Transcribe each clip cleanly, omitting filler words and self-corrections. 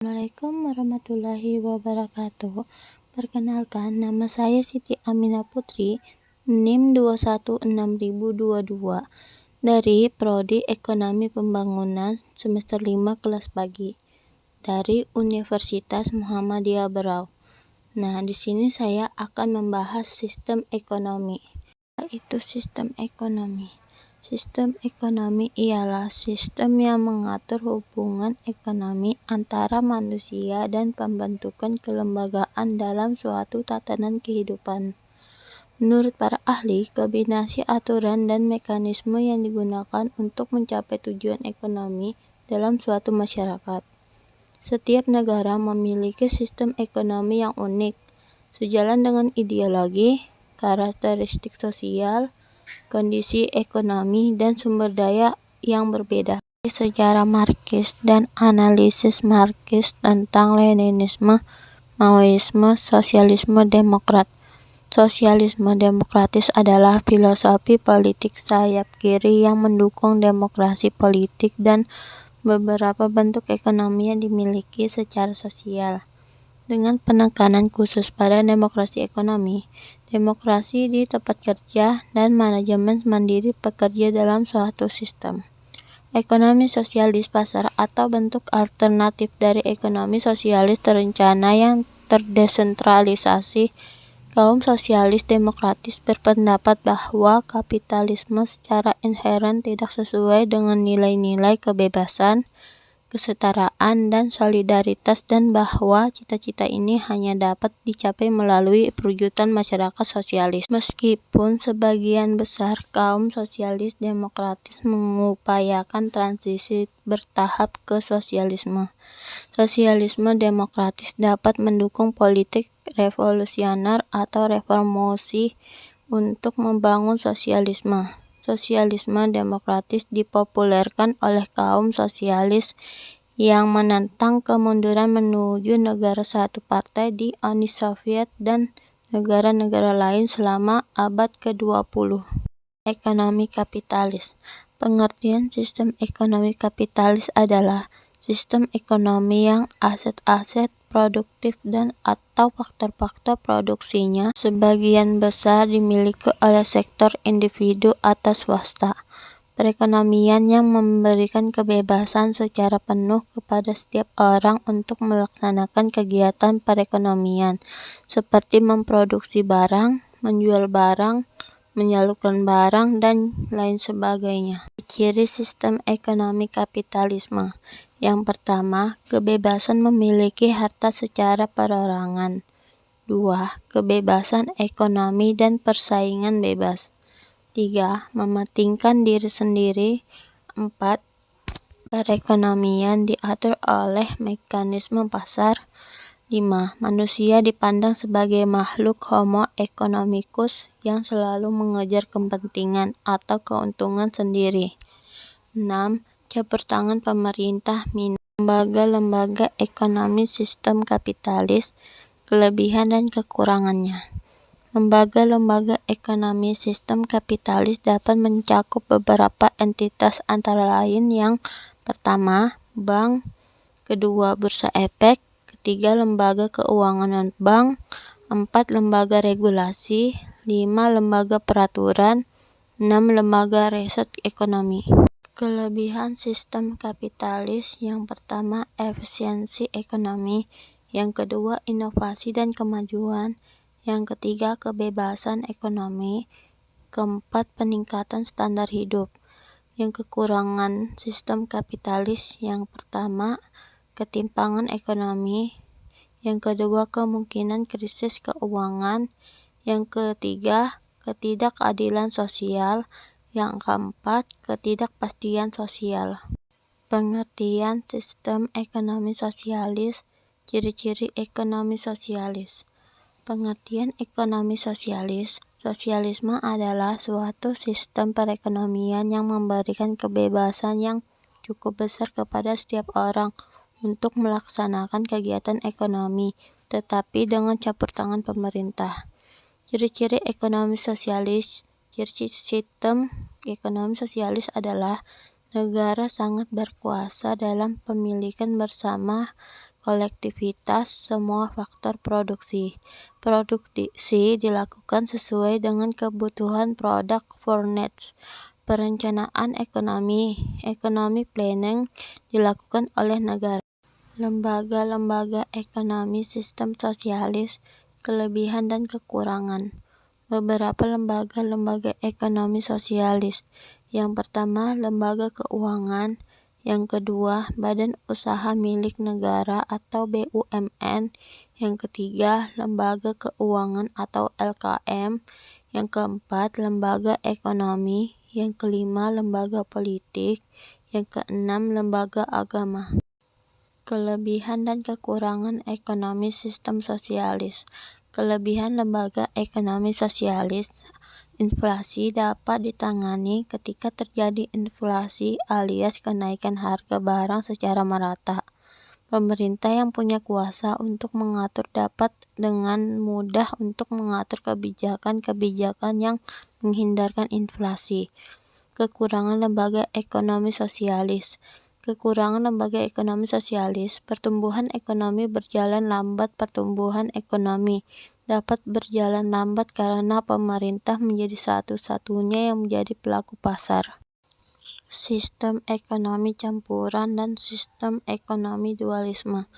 Assalamualaikum warahmatullahi wabarakatuh. Perkenalkan, nama saya Siti Aminah Putri, NIM 216.022 dari Prodi Ekonomi Pembangunan semester 5 kelas pagi dari Universitas Muhammadiyah Berau. Nah, di sini saya akan membahas sistem ekonomi. Itu sistem ekonomi. Sistem ekonomi ialah sistem yang mengatur hubungan ekonomi antara manusia dan pembentukan kelembagaan dalam suatu tatanan kehidupan. Menurut para ahli, kombinasi aturan dan mekanisme yang digunakan untuk mencapai tujuan ekonomi dalam suatu masyarakat. Setiap negara memiliki sistem ekonomi yang unik, sejalan dengan ideologi, karakteristik sosial, kondisi ekonomi, dan sumber daya yang berbeda. Sejarah Marxis dan analisis Marxis tentang Leninisme, Maoisme, Sosialisme Demokrat. Sosialisme demokratis adalah filosofi politik sayap kiri yang mendukung demokrasi politik dan beberapa bentuk ekonomi yang dimiliki secara sosial, dengan penekanan khusus pada demokrasi ekonomi, demokrasi di tempat kerja, dan manajemen mandiri pekerja dalam suatu sistem. Ekonomi sosialis pasar atau bentuk alternatif dari ekonomi sosialis terencana yang terdesentralisasi. Kaum sosialis demokratis berpendapat bahwa kapitalisme secara inheren tidak sesuai dengan nilai-nilai kebebasan, kesetaraan, dan solidaritas, dan bahwa cita-cita ini hanya dapat dicapai melalui perwujudan masyarakat sosialis. Meskipun sebagian besar kaum sosialis demokratis mengupayakan transisi bertahap ke sosialisme, sosialisme demokratis dapat mendukung politik revolusioner atau reformasi untuk membangun sosialisme. Sosialisme demokratis dipopulerkan oleh kaum sosialis yang menentang kemunduran menuju negara satu partai di Uni Soviet dan negara-negara lain selama abad ke-20. Ekonomi kapitalis. Pengertian sistem ekonomi kapitalis adalah sistem ekonomi yang aset-aset produktif dan atau faktor-faktor produksinya sebagian besar dimiliki oleh sektor individu atau swasta. Perekonomian yang memberikan kebebasan secara penuh kepada setiap orang untuk melaksanakan kegiatan perekonomian, seperti memproduksi barang, menjual barang, menyalurkan barang, dan lain sebagainya. Ciri sistem ekonomi kapitalisme. Yang pertama, kebebasan memiliki harta secara perorangan. 2. Kebebasan ekonomi dan persaingan bebas. 3. Mementingkan diri sendiri. 4. Perekonomian diatur oleh mekanisme pasar. 5. Manusia dipandang sebagai makhluk homo economicus yang selalu mengejar kepentingan atau keuntungan sendiri. 6. Campur tangan pemerintah lembaga-lembaga ekonomi sistem kapitalis, kelebihan dan kekurangannya. Lembaga-lembaga ekonomi sistem kapitalis dapat mencakup beberapa entitas antara lain yang pertama, bank, kedua, bursa efek, ketiga, lembaga keuangan non-bank, 4. Lembaga regulasi, 5. Lembaga peraturan, 6. Lembaga riset ekonomi. Kelebihan sistem kapitalis. Yang pertama, efisiensi ekonomi. Yang kedua, inovasi dan kemajuan. Yang ketiga, kebebasan ekonomi. Keempat, peningkatan standar hidup. Yang kekurangan sistem kapitalis. Yang pertama, ketimpangan ekonomi. Yang kedua, kemungkinan krisis keuangan. Yang ketiga, ketidakadilan sosial. Yang keempat, ketidakpastian sosial. Pengertian sistem ekonomi sosialis. Ciri-ciri ekonomi sosialis. Pengertian ekonomi sosialis. Sosialisme adalah suatu sistem perekonomian yang memberikan kebebasan yang cukup besar kepada setiap orang untuk melaksanakan kegiatan ekonomi, tetapi dengan campur tangan pemerintah. Ciri-ciri ekonomi sosialis. Ciri sistem ekonomi sosialis adalah negara sangat berkuasa dalam pemilikan bersama kolektivitas semua faktor produksi. Produksi dilakukan sesuai dengan kebutuhan produk for needs. Perencanaan ekonomi, economic planning, dilakukan oleh negara. Lembaga-lembaga ekonomi sistem sosialis, kelebihan dan kekurangan. Beberapa lembaga-lembaga ekonomi sosialis. Yang pertama, lembaga keuangan. Yang kedua, badan usaha milik negara atau BUMN. Yang ketiga, lembaga keuangan atau LKM. Yang keempat, lembaga ekonomi. Yang kelima, lembaga politik. Yang keenam, lembaga agama. Kelebihan dan kekurangan ekonomi sistem sosialis. Kelebihan lembaga ekonomi sosialis, inflasi dapat ditangani ketika terjadi inflasi alias kenaikan harga barang secara merata. Pemerintah yang punya kuasa untuk mengatur dapat dengan mudah untuk mengatur kebijakan-kebijakan yang menghindarkan inflasi. Kekurangan lembaga ekonomi sosialis. Kekurangan lembaga ekonomi sosialis, pertumbuhan ekonomi berjalan lambat. Pertumbuhan ekonomi dapat berjalan lambat karena pemerintah menjadi satu-satunya yang menjadi pelaku pasar. Sistem ekonomi campuran dan sistem ekonomi dualisme.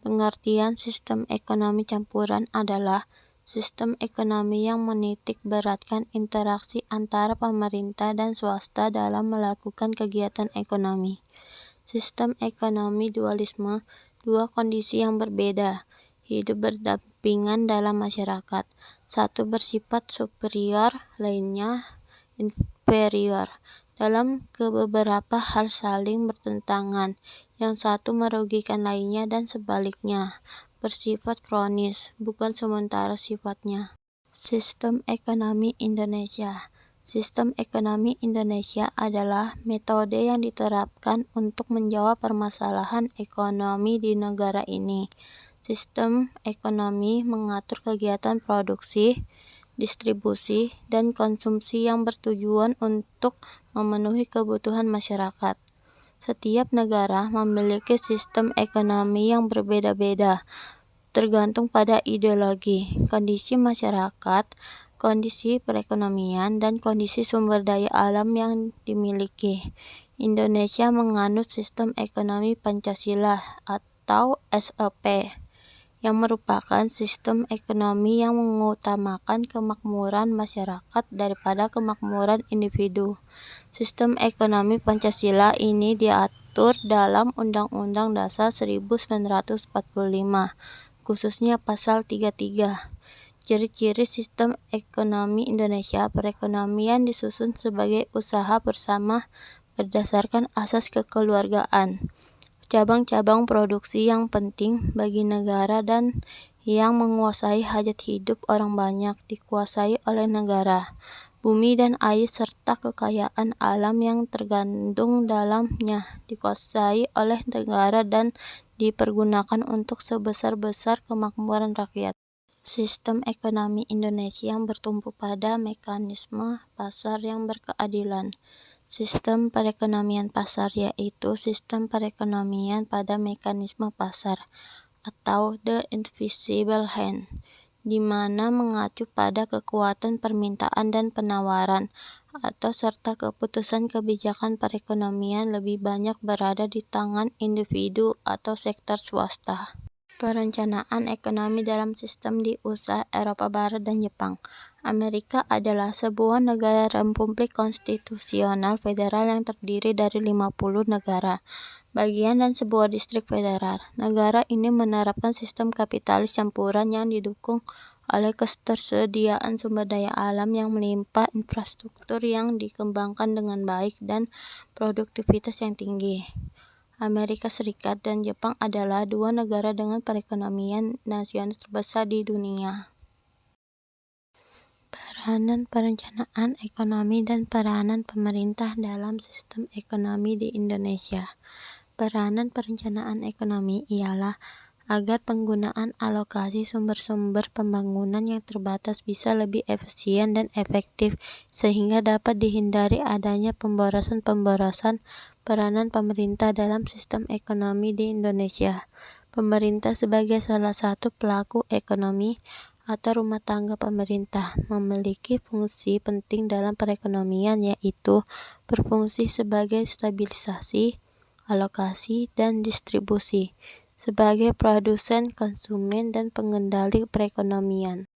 Pengertian sistem ekonomi campuran adalah sistem ekonomi yang menitik beratkan interaksi antara pemerintah dan swasta dalam melakukan kegiatan ekonomi. Sistem ekonomi dualisme, dua kondisi yang berbeda, hidup berdampingan dalam masyarakat. Satu bersifat superior, lainnya inferior. Dalam beberapa hal saling bertentangan, yang satu merugikan lainnya dan sebaliknya, bersifat kronis, bukan sementara sifatnya. Sistem ekonomi Indonesia. Sistem ekonomi Indonesia adalah metode yang diterapkan untuk menjawab permasalahan ekonomi di negara ini. Sistem ekonomi mengatur kegiatan produksi, distribusi, dan konsumsi yang bertujuan untuk memenuhi kebutuhan masyarakat. Setiap negara memiliki sistem ekonomi yang berbeda-beda, tergantung pada ideologi, kondisi masyarakat, kondisi perekonomian, dan kondisi sumber daya alam yang dimiliki. Indonesia menganut sistem ekonomi Pancasila atau SEP, yang merupakan sistem ekonomi yang mengutamakan kemakmuran masyarakat daripada kemakmuran individu. Sistem ekonomi Pancasila ini diatur dalam Undang-Undang Dasar 1945, khususnya Pasal 33. Ciri-ciri sistem ekonomi Indonesia. Perekonomian disusun sebagai usaha bersama berdasarkan asas kekeluargaan. Cabang-cabang produksi yang penting bagi negara dan yang menguasai hajat hidup orang banyak dikuasai oleh negara. Bumi dan air serta kekayaan alam yang tergandung dalamnya dikuasai oleh negara dan dipergunakan untuk sebesar-besar kemakmuran rakyat. Sistem ekonomi Indonesia yang bertumpu pada mekanisme pasar yang berkeadilan. Sistem perekonomian pasar yaitu sistem perekonomian pada mekanisme pasar atau the invisible hand, di mana mengacu pada kekuatan permintaan dan penawaran atau serta keputusan kebijakan perekonomian lebih banyak berada di tangan individu atau sektor swasta. Perencanaan ekonomi dalam sistem di USA, Eropa Barat, dan Jepang. Amerika adalah sebuah negara republik konstitusional federal yang terdiri dari 50 negara bagian dan sebuah distrik federal. Negara ini menerapkan sistem kapitalis campuran yang didukung oleh ketersediaan sumber daya alam yang melimpah, infrastruktur yang dikembangkan dengan baik, dan produktivitas yang tinggi. Amerika Serikat dan Jepang adalah dua negara dengan perekonomian nasional terbesar di dunia. Peranan perencanaan ekonomi dan peranan pemerintah dalam sistem ekonomi di Indonesia. Peranan perencanaan ekonomi ialah agar penggunaan alokasi sumber-sumber pembangunan yang terbatas bisa lebih efisien dan efektif sehingga dapat dihindari adanya pemborosan-pemborosan. Peranan pemerintah dalam sistem ekonomi di Indonesia. Pemerintah sebagai salah satu pelaku ekonomi atau rumah tangga pemerintah memiliki fungsi penting dalam perekonomian, yaitu berfungsi sebagai stabilisasi, alokasi, dan distribusi, sebagai produsen, konsumen, dan pengendali perekonomian.